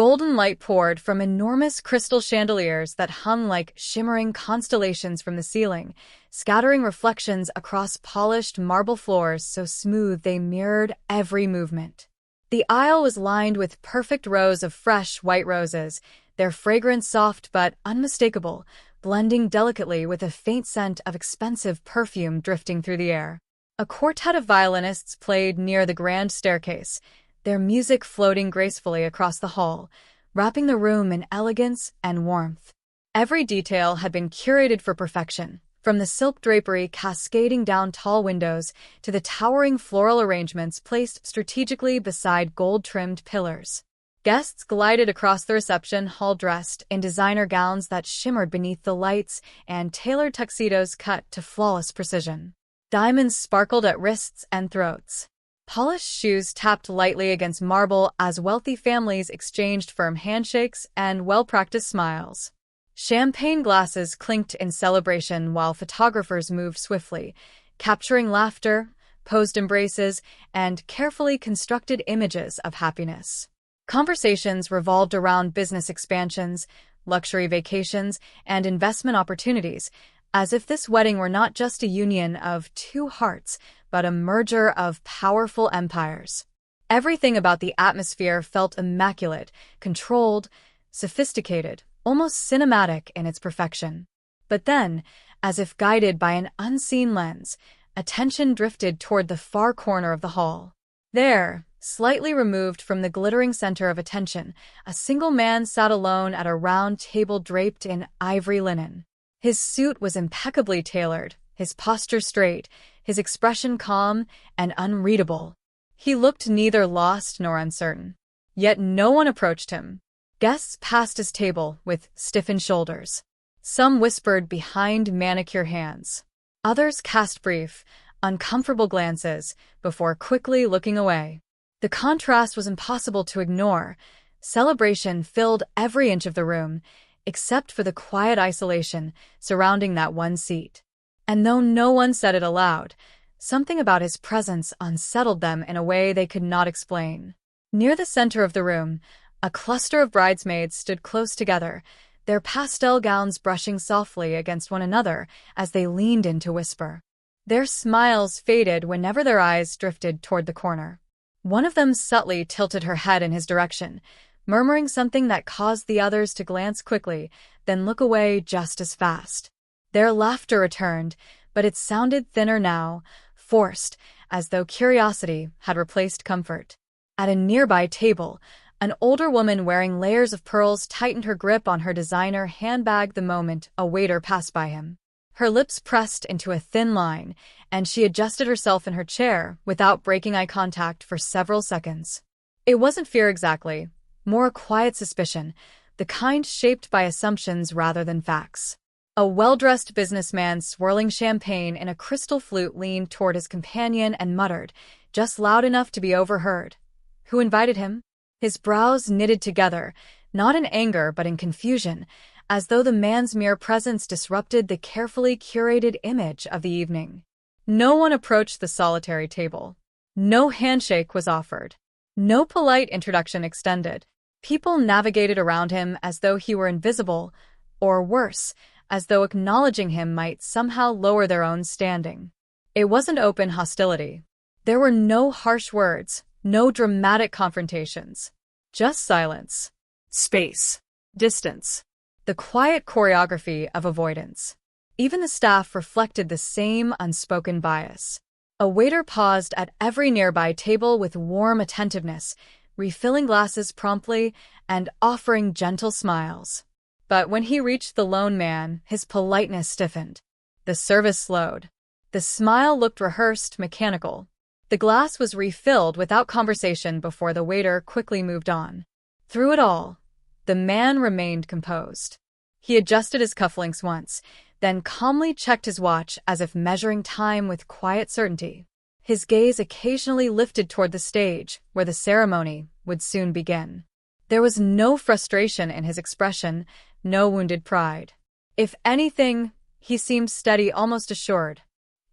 Golden light poured from enormous crystal chandeliers that hung like shimmering constellations from the ceiling, scattering reflections across polished marble floors so smooth they mirrored every movement. The aisle was lined with perfect rows of fresh white roses, their fragrance soft but unmistakable, blending delicately with a faint scent of expensive perfume drifting through the air. A quartet of violinists played near the grand staircase, their music floating gracefully across the hall, wrapping the room in elegance and warmth. Every detail had been curated for perfection, from the silk drapery cascading down tall windows to the towering floral arrangements placed strategically beside gold-trimmed pillars. Guests glided across the reception hall dressed in designer gowns that shimmered beneath the lights and tailored tuxedos cut to flawless precision. Diamonds sparkled at wrists and throats. Polished shoes tapped lightly against marble as wealthy families exchanged firm handshakes and well-practiced smiles. Champagne glasses clinked in celebration while photographers moved swiftly, capturing laughter, posed embraces, and carefully constructed images of happiness. Conversations revolved around business expansions, luxury vacations, and investment opportunities, as if this wedding were not just a union of two hearts, but a merger of powerful empires. Everything about the atmosphere felt immaculate, controlled, sophisticated, almost cinematic in its perfection. But then, as if guided by an unseen lens, attention drifted toward the far corner of the hall. There, slightly removed from the glittering center of attention, a single man sat alone at a round table draped in ivory linen. His suit was impeccably tailored, his posture straight, his expression calm and unreadable. He looked neither lost nor uncertain. Yet no one approached him. Guests passed his table with stiffened shoulders. Some whispered behind manicure hands. Others cast brief, uncomfortable glances before quickly looking away. The contrast was impossible to ignore. Celebration filled every inch of the room, except for the quiet isolation surrounding that one seat. And though no one said it aloud, something about his presence unsettled them in a way they could not explain. Near the center of the room, a cluster of bridesmaids stood close together, their pastel gowns brushing softly against one another as they leaned in to whisper. Their smiles faded whenever their eyes drifted toward the corner. One of them subtly tilted her head in his direction, murmuring something that caused the others to glance quickly, then look away just as fast. Their laughter returned, but it sounded thinner now, forced, as though curiosity had replaced comfort. At a nearby table, an older woman wearing layers of pearls tightened her grip on her designer handbag the moment a waiter passed by him. Her lips pressed into a thin line, and she adjusted herself in her chair without breaking eye contact for several seconds. It wasn't fear exactly, more a quiet suspicion, the kind shaped by assumptions rather than facts. A well-dressed businessman swirling champagne in a crystal flute leaned toward his companion and muttered, just loud enough to be overheard. Who invited him? His brows knitted together, not in anger but in confusion, as though the man's mere presence disrupted the carefully curated image of the evening. No one approached the solitary table. No handshake was offered. No polite introduction extended. People navigated around him as though he were invisible, or worse, as though acknowledging him might somehow lower their own standing. It wasn't open hostility. There were no harsh words, no dramatic confrontations. Just silence. Space. Distance. The quiet choreography of avoidance. Even the staff reflected the same unspoken bias. A waiter paused at every nearby table with warm attentiveness, refilling glasses promptly and offering gentle smiles. But when he reached the lone man, his politeness stiffened. The service slowed. The smile looked rehearsed, mechanical. The glass was refilled without conversation before the waiter quickly moved on. Through it all, the man remained composed. He adjusted his cufflinks once, then calmly checked his watch as if measuring time with quiet certainty. His gaze occasionally lifted toward the stage, where the ceremony would soon begin. There was no frustration in his expression, no wounded pride. If anything, he seemed steady, almost assured.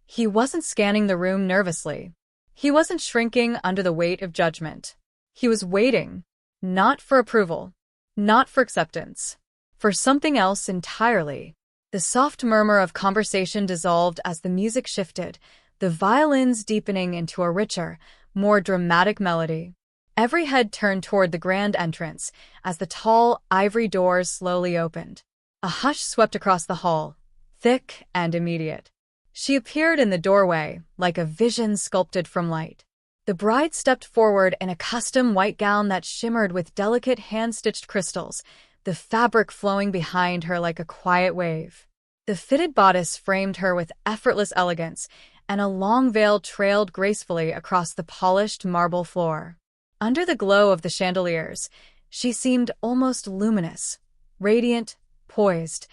He wasn't scanning the room nervously. He wasn't shrinking under the weight of judgment. He was waiting, not for approval, Not for acceptance. For something else entirely. The soft murmur of conversation dissolved as the music shifted, the violins deepening into a richer, more dramatic melody. Every head turned toward the grand entrance as the tall, ivory doors slowly opened. A hush swept across the hall, thick and immediate. She appeared in the doorway, like a vision sculpted from light. The bride stepped forward in a custom white gown that shimmered with delicate hand-stitched crystals, the fabric flowing behind her like a quiet wave. The fitted bodice framed her with effortless elegance, and a long veil trailed gracefully across the polished marble floor. Under the glow of the chandeliers, she seemed almost luminous, radiant, poised,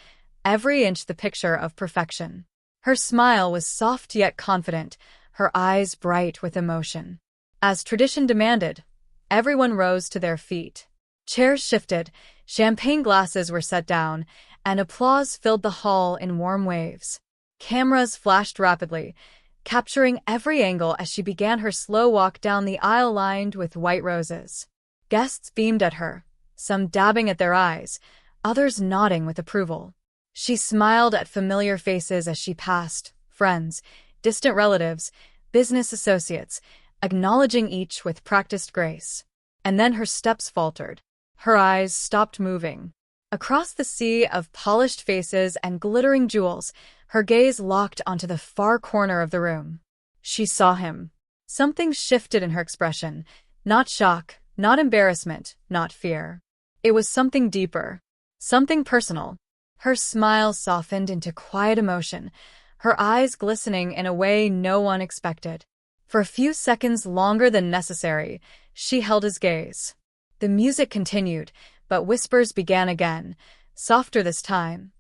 every inch the picture of perfection. Her smile was soft yet confident, her eyes bright with emotion. As tradition demanded, everyone rose to their feet. Chairs shifted, champagne glasses were set down, and applause filled the hall in warm waves. Cameras flashed rapidly, capturing every angle as she began her slow walk down the aisle lined with white roses. Guests beamed at her, some dabbing at their eyes, others nodding with approval. She smiled at familiar faces as she passed, friends, distant relatives, business associates, acknowledging each with practiced grace. And then her steps faltered. Her eyes stopped moving. Across the sea of polished faces and glittering jewels, her gaze locked onto the far corner of the room. She saw him. Something shifted in her expression. Not shock, not embarrassment, not fear. It was something deeper. Something personal. Her smile softened into quiet emotion, her eyes glistening in a way no one expected. For a few seconds longer than necessary, she held his gaze. The music continued, but whispers began again, softer this time.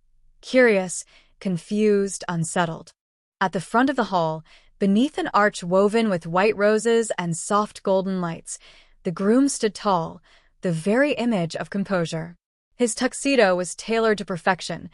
Curious, confused, unsettled. At the front of the hall, beneath an arch woven with white roses and soft golden lights, the groom stood tall, the very image of composure. His tuxedo was tailored to perfection,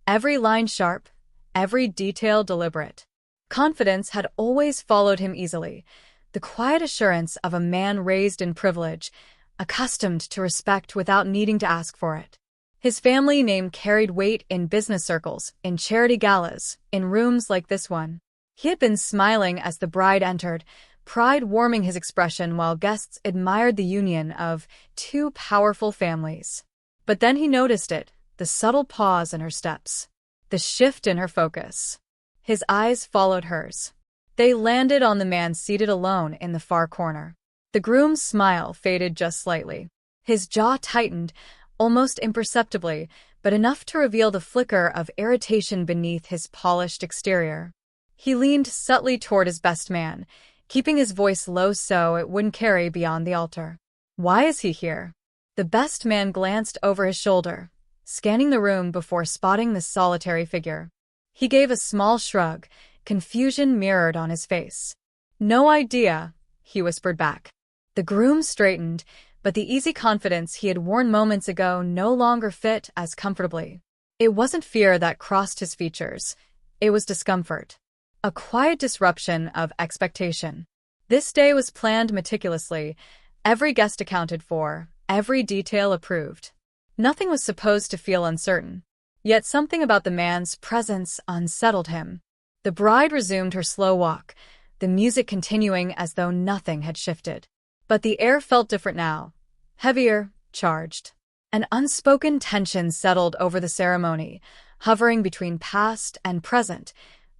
every line sharp, every detail deliberate. Confidence had always followed him easily, the quiet assurance of a man raised in privilege, accustomed to respect without needing to ask for it. His family name carried weight in business circles, in charity galas, in rooms like this one. He had been smiling as the bride entered, pride warming his expression while guests admired the union of two powerful families. But then he noticed it, the subtle pause in her steps, the shift in her focus. His eyes followed hers. They landed on the man seated alone in the far corner. The groom's smile faded just slightly. His jaw tightened, almost imperceptibly, but enough to reveal the flicker of irritation beneath his polished exterior. He leaned subtly toward his best man, keeping his voice low so it wouldn't carry beyond the altar. "Why is he here?" The best man glanced over his shoulder, scanning the room before spotting the solitary figure. He gave a small shrug, confusion mirrored on his face. "No idea," he whispered back. The groom straightened, but the easy confidence he had worn moments ago no longer fit as comfortably. It wasn't fear that crossed his features. It was discomfort. A quiet disruption of expectation. This day was planned meticulously, every guest accounted for, every detail approved. Nothing was supposed to feel uncertain. Yet something about the man's presence unsettled him. The bride resumed her slow walk, the music continuing as though nothing had shifted. But the air felt different now. Heavier, charged. An unspoken tension settled over the ceremony, hovering between past and present,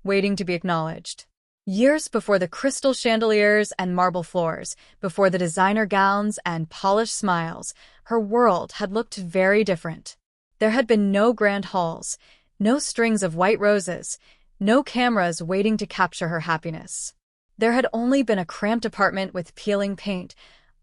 waiting to be acknowledged. Years before the crystal chandeliers and marble floors, before the designer gowns and polished smiles, her world had looked very different. There had been no grand halls, no strings of white roses, no cameras waiting to capture her happiness. There had only been a cramped apartment with peeling paint,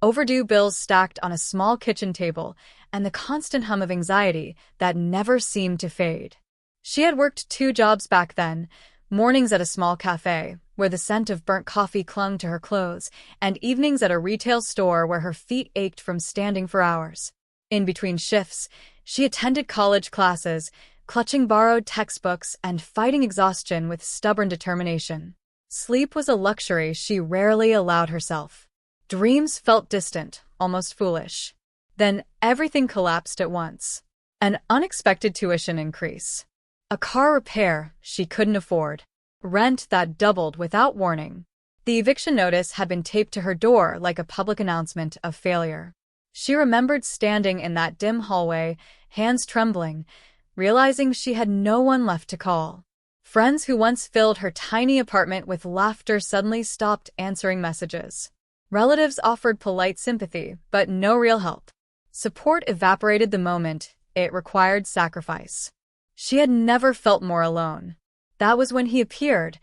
overdue bills stacked on a small kitchen table, and the constant hum of anxiety that never seemed to fade. She had worked 2 jobs back then, mornings at a small cafe, where the scent of burnt coffee clung to her clothes, and evenings at a retail store where her feet ached from standing for hours. In between shifts, she attended college classes, clutching borrowed textbooks and fighting exhaustion with stubborn determination. Sleep was a luxury she rarely allowed herself. Dreams felt distant, almost foolish. Then everything collapsed at once. An unexpected tuition increase. A car repair she couldn't afford. Rent that doubled without warning. The eviction notice had been taped to her door like a public announcement of failure. She remembered standing in that dim hallway, hands trembling, realizing she had no one left to call. Friends who once filled her tiny apartment with laughter suddenly stopped answering messages. Relatives offered polite sympathy, but no real help. Support evaporated the moment it required sacrifice. She had never felt more alone. That was when he appeared,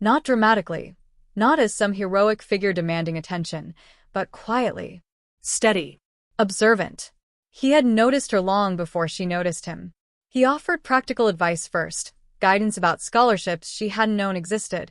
not dramatically, not as some heroic figure demanding attention, but quietly. Steady. Observant. He had noticed her long before she noticed him. He offered practical advice first, guidance about scholarships she hadn't known existed,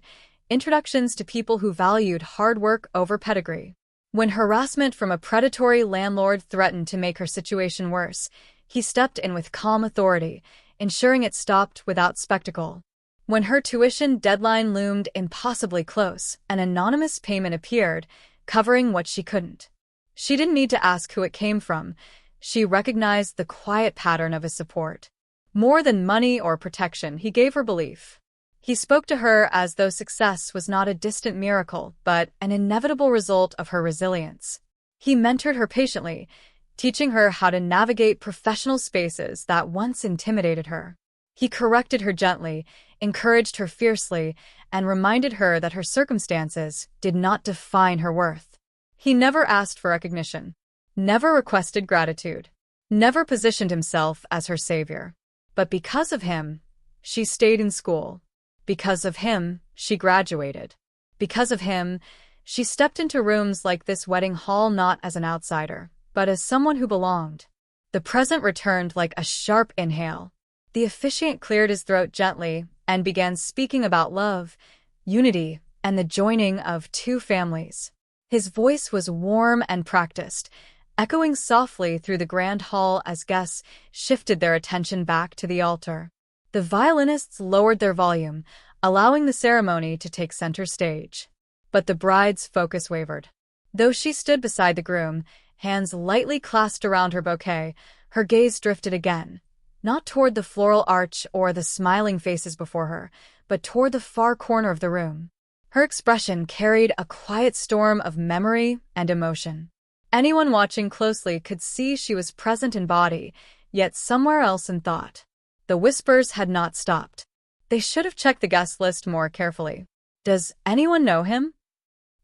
introductions to people who valued hard work over pedigree. When harassment from a predatory landlord threatened to make her situation worse, he stepped in with calm authority, ensuring it stopped without spectacle. When her tuition deadline loomed impossibly close, an anonymous payment appeared, covering what she couldn't. She didn't need to ask who it came from. She recognized the quiet pattern of his support. More than money or protection, he gave her belief. He spoke to her as though success was not a distant miracle, but an inevitable result of her resilience. He mentored her patiently, teaching her how to navigate professional spaces that once intimidated her. He corrected her gently, encouraged her fiercely, and reminded her that her circumstances did not define her worth. He never asked for recognition, never requested gratitude, never positioned himself as her savior. But because of him, she stayed in school. Because of him, she graduated. Because of him, she stepped into rooms like this wedding hall not as an outsider, but as someone who belonged. The present returned like a sharp inhale. The officiant cleared his throat gently and began speaking about love, unity, and the joining of two families. His voice was warm and practiced, echoing softly through the grand hall as guests shifted their attention back to the altar. The violinists lowered their volume, allowing the ceremony to take center stage. But the bride's focus wavered. Though she stood beside the groom, hands lightly clasped around her bouquet, her gaze drifted again, not toward the floral arch or the smiling faces before her, but toward the far corner of the room. Her expression carried a quiet storm of memory and emotion. Anyone watching closely could see she was present in body, yet somewhere else in thought. The whispers had not stopped. They should have checked the guest list more carefully. Does anyone know him?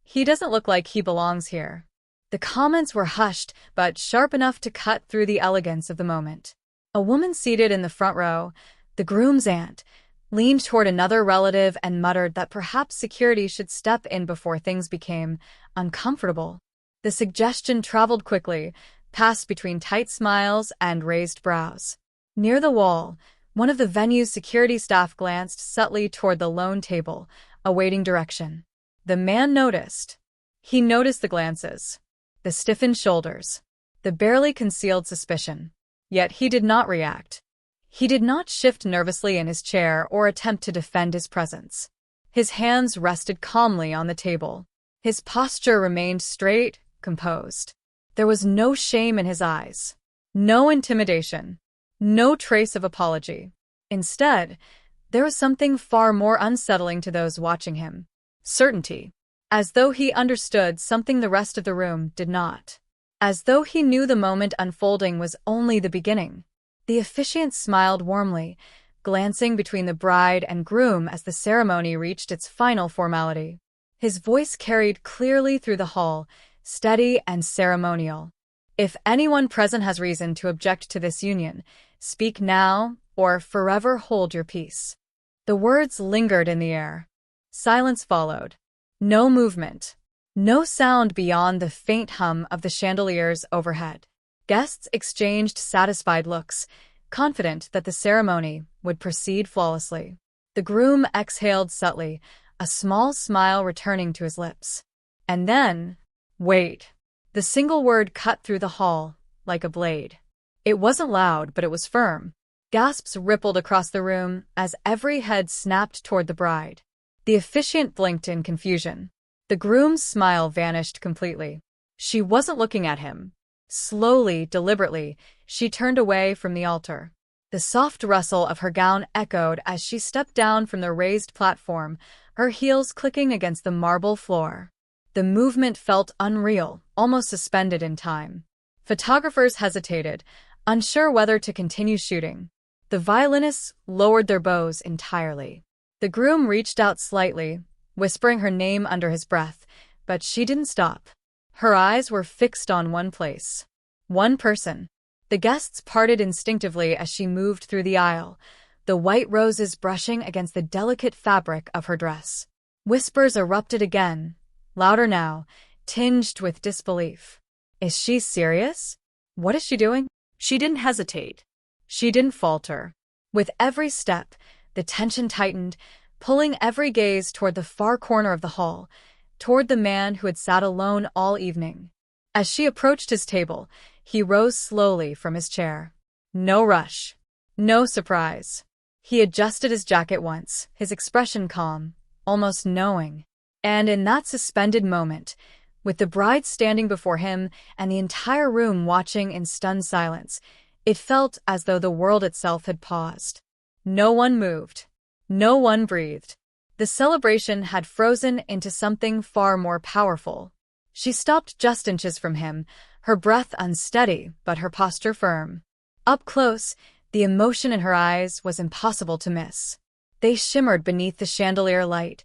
He doesn't look like he belongs here. The comments were hushed, but sharp enough to cut through the elegance of the moment. A woman seated in the front row, the groom's aunt, leaned toward another relative and muttered that perhaps security should step in before things became uncomfortable. The suggestion traveled quickly, passed between tight smiles and raised brows. Near the wall, one of the venue's security staff glanced subtly toward the lone table, awaiting direction. The man noticed. He noticed the glances, the stiffened shoulders, the barely concealed suspicion. Yet he did not react. He did not shift nervously in his chair or attempt to defend his presence. His hands rested calmly on the table. His posture remained straight, composed. There was no shame in his eyes, no intimidation, no trace of apology. Instead, there was something far more unsettling to those watching him. Certainty. As though he understood something the rest of the room did not. As though he knew the moment unfolding was only the beginning. The officiant smiled warmly, glancing between the bride and groom as the ceremony reached its final formality. His voice carried clearly through the hall, steady and ceremonial. If anyone present has reason to object to this union, speak now or forever hold your peace. The words lingered in the air. Silence followed. No movement. No sound beyond the faint hum of the chandeliers overhead. Guests exchanged satisfied looks, confident that the ceremony would proceed flawlessly. The groom exhaled subtly, a small smile returning to his lips. And then, wait. The single word cut through the hall, like a blade. It wasn't loud, but it was firm. Gasps rippled across the room as every head snapped toward the bride. The officiant blinked in confusion. The groom's smile vanished completely. She wasn't looking at him. Slowly, deliberately, she turned away from the altar. The soft rustle of her gown echoed as she stepped down from the raised platform, her heels clicking against the marble floor. The movement felt unreal, almost suspended in time. Photographers hesitated, unsure whether to continue shooting. The violinists lowered their bows entirely. The groom reached out slightly, whispering her name under his breath, but she didn't stop. Her eyes were fixed on one place. One person. The guests parted instinctively as she moved through the aisle, the white roses brushing against the delicate fabric of her dress. Whispers erupted again, louder now, tinged with disbelief. Is she serious? What is she doing? She didn't hesitate. She didn't falter. With every step, the tension tightened, pulling every gaze toward the far corner of the hall, toward the man who had sat alone all evening. As she approached his table, he rose slowly from his chair. No rush. No surprise. He adjusted his jacket once, his expression calm, almost knowing. And in that suspended moment, with the bride standing before him and the entire room watching in stunned silence, it felt as though the world itself had paused. No one moved. No one breathed. The celebration had frozen into something far more powerful. She stopped just inches from him, her breath unsteady but her posture firm. Up close, the emotion in her eyes was impossible to miss. They shimmered beneath the chandelier light,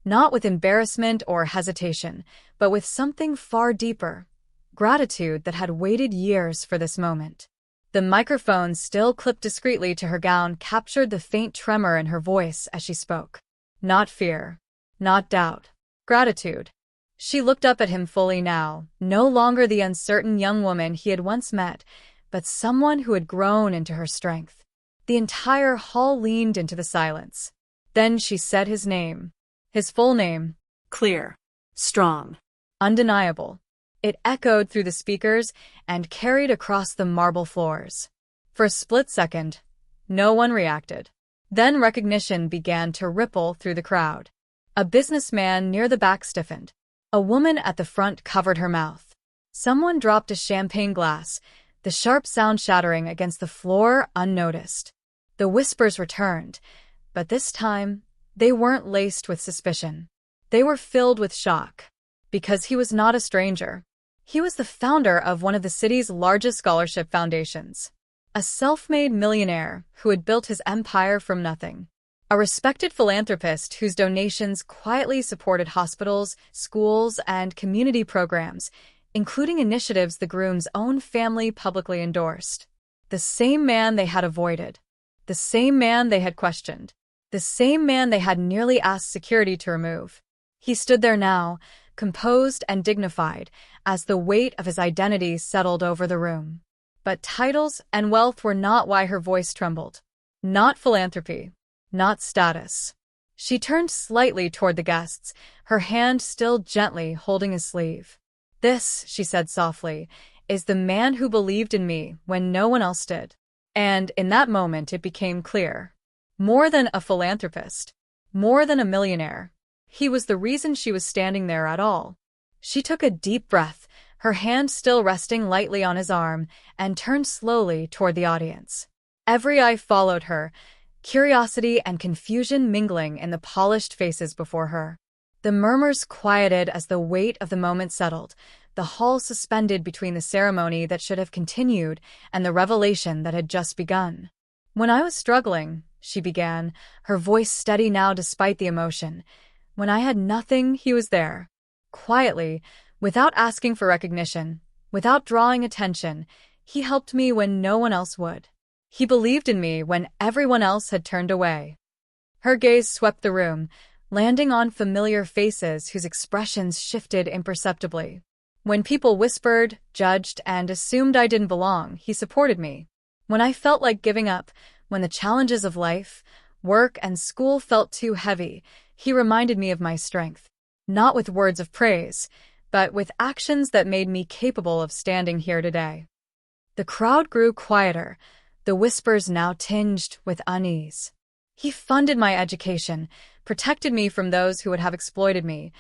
not with embarrassment or hesitation, but with something far deeper, gratitude that had waited years for this moment. The microphone, still clipped discreetly to her gown, captured the faint tremor in her voice as she spoke. Not fear. Not doubt. Gratitude. She looked up at him fully now, no longer the uncertain young woman he had once met, but someone who had grown into her strength. The entire hall leaned into the silence. Then she said his name. His full name. Clear. Strong. Undeniable. It echoed through the speakers and carried across the marble floors. For a split second, no one reacted. Then recognition began to ripple through the crowd. A businessman near the back stiffened. A woman at the front covered her mouth. Someone dropped a champagne glass, the sharp sound shattering against the floor unnoticed. The whispers returned, but this time, they weren't laced with suspicion. They were filled with shock. Because he was not a stranger. He was the founder of one of the city's largest scholarship foundations. A self-made millionaire who had built his empire from nothing. A respected philanthropist whose donations quietly supported hospitals, schools, and community programs, including initiatives the groom's own family publicly endorsed. The same man they had avoided. The same man they had questioned. The same man they had nearly asked security to remove. He stood there now, composed and dignified, as the weight of his identity settled over the room. But titles and wealth were not why her voice trembled. Not philanthropy. Not status. She turned slightly toward the guests, her hand still gently holding his sleeve. This, she said softly, is the man who believed in me when no one else did. And in that moment it became clear. More than a philanthropist. More than a millionaire. He was the reason she was standing there at all. She took a deep breath, her hand still resting lightly on his arm, and turned slowly toward the audience. Every eye followed her, curiosity and confusion mingling in the polished faces before her. The murmurs quieted as the weight of the moment settled, the hall suspended between the ceremony that should have continued and the revelation that had just begun. When I was struggling, she began, her voice steady now despite the emotion. When I had nothing, he was there. Quietly, without asking for recognition, without drawing attention, he helped me when no one else would. He believed in me when everyone else had turned away. Her gaze swept the room, landing on familiar faces whose expressions shifted imperceptibly. When people whispered, judged, and assumed I didn't belong, he supported me. When I felt like giving up, when the challenges of life, work, and school felt too heavy, he reminded me of my strength. Not with words of praise, but with actions that made me capable of standing here today. The crowd grew quieter, the whispers now tinged with unease. He funded my education, protected me from those who would have exploited me,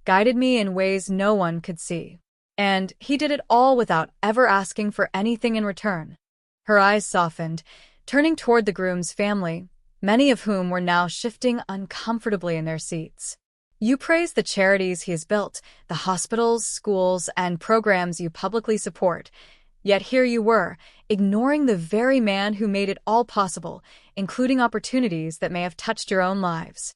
guided me in ways no one could see. And he did it all without ever asking for anything in return. Her eyes softened, turning toward the groom's family, many of whom were now shifting uncomfortably in their seats. You praise the charities he has built, the hospitals, schools, and programs you publicly support. Yet here you were, ignoring the very man who made it all possible, including opportunities that may have touched your own lives.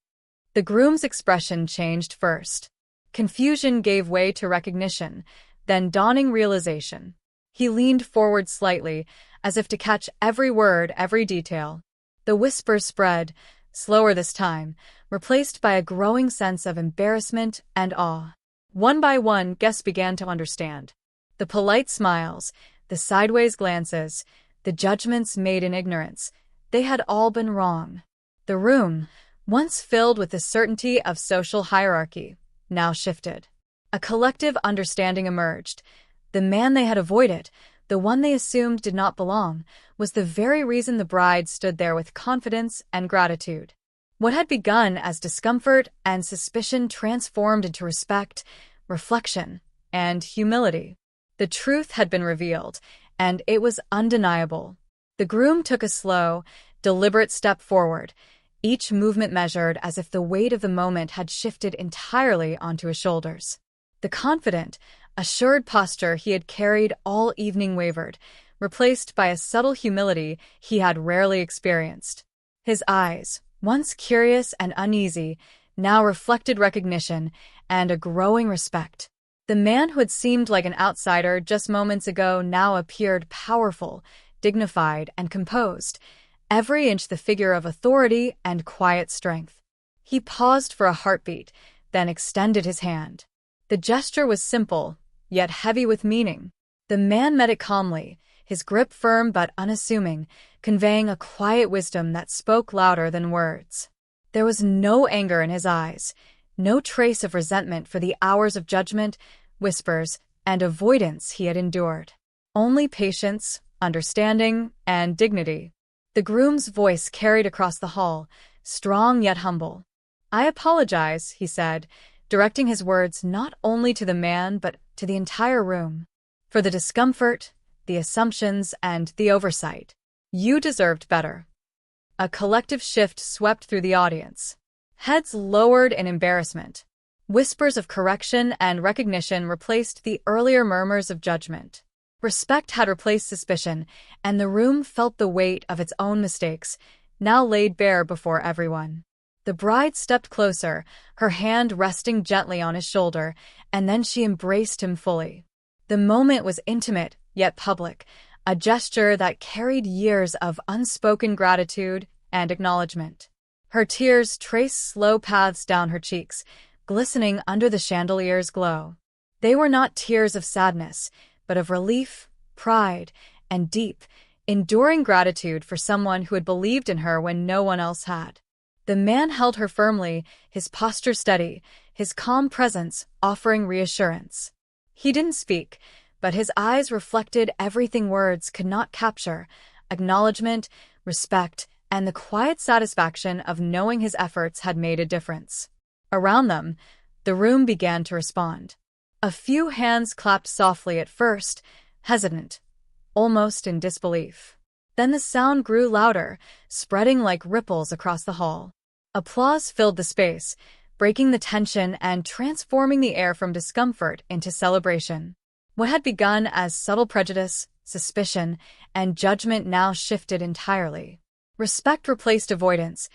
The groom's expression changed first. Confusion gave way to recognition, then dawning realization. He leaned forward slightly, as if to catch every word, every detail. The whispers spread, slower this time, replaced by a growing sense of embarrassment and awe. One by one, guests began to understand. The polite smiles, the sideways glances, the judgments made in ignorance, they had all been wrong. The room, once filled with the certainty of social hierarchy, now shifted. A collective understanding emerged. The man they had avoided, the one they assumed did not belong, was the very reason the bride stood there with confidence and gratitude. What had begun as discomfort and suspicion transformed into respect, reflection, and humility. The truth had been revealed, and it was undeniable. The groom took a slow, deliberate step forward, each movement measured as if the weight of the moment had shifted entirely onto his shoulders. The confident, assured posture he had carried all evening wavered, replaced by a subtle humility he had rarely experienced. His eyes, once curious and uneasy, now reflected recognition and a growing respect. The man who had seemed like an outsider just moments ago now appeared powerful, dignified, and composed, every inch the figure of authority and quiet strength. He paused for a heartbeat, then extended his hand. The gesture was simple, yet heavy with meaning. The man met it calmly, his grip firm but unassuming, conveying a quiet wisdom that spoke louder than words. There was no anger in his eyes, no trace of resentment for the hours of judgment, whispers, and avoidance he had endured. Only patience, understanding, and dignity. The groom's voice carried across the hall, strong yet humble. "I apologize," he said, directing his words not only to the man but to the entire room. "For the discomfort, the assumptions, and the oversight. You deserved better." A collective shift swept through the audience. Heads lowered in embarrassment. Whispers of correction and recognition replaced the earlier murmurs of judgment. Respect had replaced suspicion, and the room felt the weight of its own mistakes, now laid bare before everyone. The bride stepped closer, her hand resting gently on his shoulder, and then she embraced him fully. The moment was intimate, yet public, a gesture that carried years of unspoken gratitude and acknowledgement. Her tears traced slow paths down her cheeks, glistening under the chandelier's glow. They were not tears of sadness, but of relief, pride, and deep, enduring gratitude for someone who had believed in her when no one else had. The man held her firmly, his posture steady, his calm presence offering reassurance. He didn't speak, but his eyes reflected everything words could not capture: acknowledgement, respect, and the quiet satisfaction of knowing his efforts had made a difference. Around them, the room began to respond. A few hands clapped softly at first, hesitant, almost in disbelief. Then the sound grew louder, spreading like ripples across the hall. Applause filled the space, breaking the tension and transforming the air from discomfort into celebration. What had begun as subtle prejudice, suspicion, and judgment now shifted entirely. Respect replaced avoidance,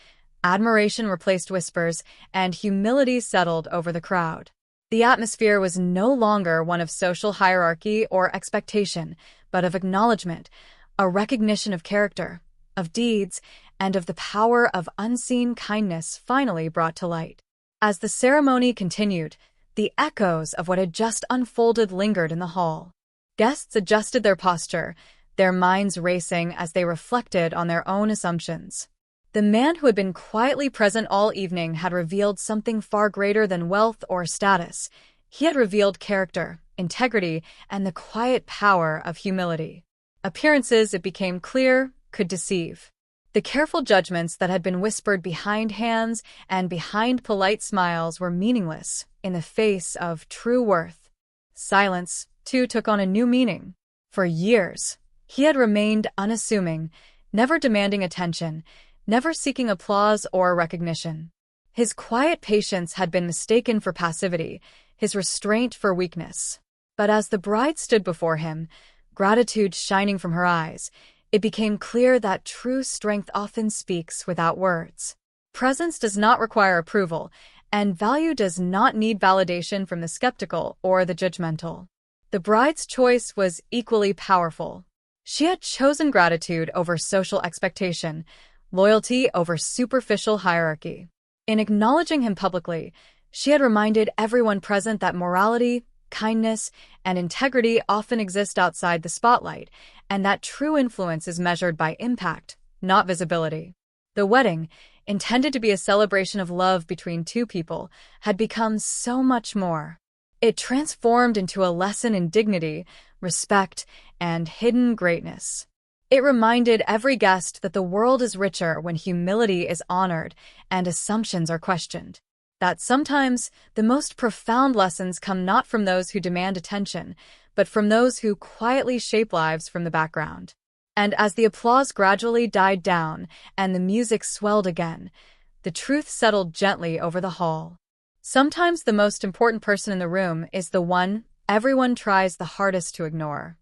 admiration replaced whispers, and humility settled over the crowd. The atmosphere was no longer one of social hierarchy or expectation, but of acknowledgement, a recognition of character, of deeds, and of the power of unseen kindness finally brought to light. As the ceremony continued, the echoes of what had just unfolded lingered in the hall. Guests adjusted their posture, their minds racing as they reflected on their own assumptions. The man who had been quietly present all evening had revealed something far greater than wealth or status. He had revealed character, integrity, and the quiet power of humility. Appearances, it became clear, could deceive. The careful judgments that had been whispered behind hands and behind polite smiles were meaningless in the face of true worth. Silence, too took on a new meaning. For years, he had remained unassuming, never demanding attention, never seeking applause or recognition. His quiet patience had been mistaken for passivity, his restraint for weakness. But as the bride stood before him, gratitude shining from her eyes, it became clear that true strength often speaks without words. Presence does not require approval, and value does not need validation from the skeptical or the judgmental. The bride's choice was equally powerful. She had chosen gratitude over social expectation, loyalty over superficial hierarchy. In acknowledging him publicly, she had reminded everyone present that morality, kindness, and integrity often exist outside the spotlight, and that true influence is measured by impact, not visibility. The wedding, intended to be a celebration of love between two people, had become so much more. It transformed into a lesson in dignity, respect, and hidden greatness. It reminded every guest that the world is richer when humility is honored and assumptions are questioned. That sometimes the most profound lessons come not from those who demand attention, but from those who quietly shape lives from the background. And as the applause gradually died down and the music swelled again, the truth settled gently over the hall. Sometimes the most important person in the room is the one everyone tries the hardest to ignore.